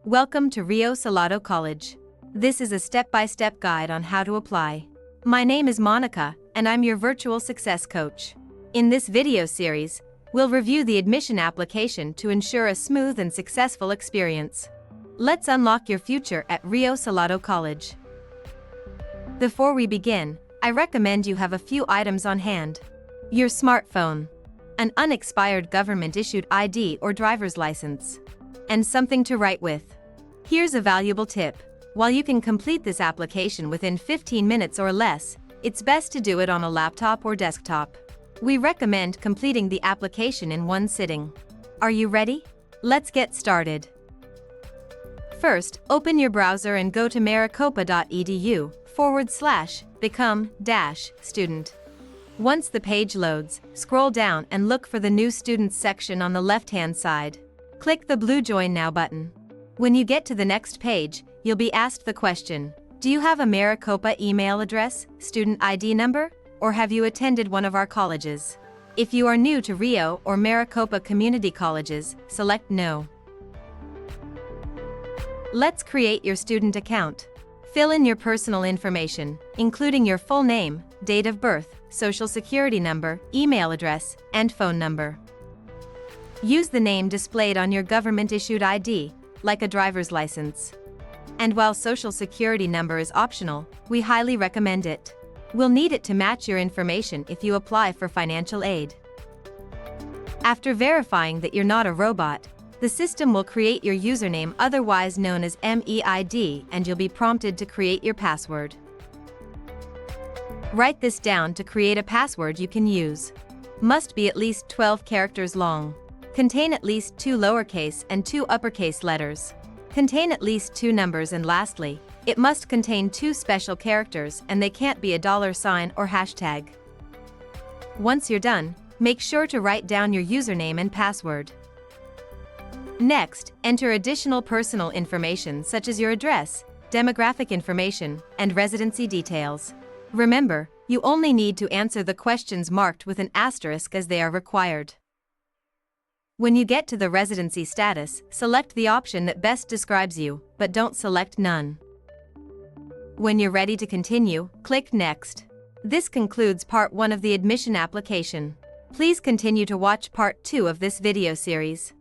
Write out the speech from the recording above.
Welcome to Rio Salado College. This is a step-by-step guide on how to apply. My name is Monica, and I'm your virtual success coach. In this video series, we'll review the admission application to ensure a smooth and successful experience. Let's unlock your future at Rio Salado College. Before we begin, I recommend you have a few items on hand. Your smartphone, an unexpired government-issued ID or driver's license, and something to write with. Here's a valuable tip. While you can complete this application within 15 minutes or less, it's best to do it on a laptop or desktop. We recommend completing the application in one sitting. Are you ready? Let's get started. First, open your browser and go to maricopa.edu/become-student. Once the page loads, scroll down and look for the New Students section on the left-hand side. Click the blue Join Now button. When you get to the next page, you'll be asked the question, do you have a Maricopa email address, student ID number, or have you attended one of our colleges? If you are new to Rio or Maricopa community colleges, select No. Let's create your student account. Fill in your personal information, including your full name, date of birth, social security number, email address, and phone number. Use the name displayed on your government-issued ID, like a driver's license. And while social security number is optional, we highly recommend it. We'll need it to match your information if you apply for financial aid. After verifying that you're not a robot, the system will create your username, otherwise known as MEID, and you'll be prompted to create your password. Write this down to create a password you can use. Must be at least 12 characters long. Contain at least 2 lowercase and 2 uppercase letters. Contain at least 2 numbers, and lastly, it must contain 2 special characters and they can't be a $sign or hashtag. Once you're done, make sure to write down your username and password. Next, enter additional personal information such as your address, demographic information, and residency details. Remember, you only need to answer the questions marked with an asterisk as they are required. When you get to the residency status, select the option that best describes you, but don't select None. When you're ready to continue, click Next. This concludes Part 1 of the admission application. Please continue to watch Part 2 of this video series.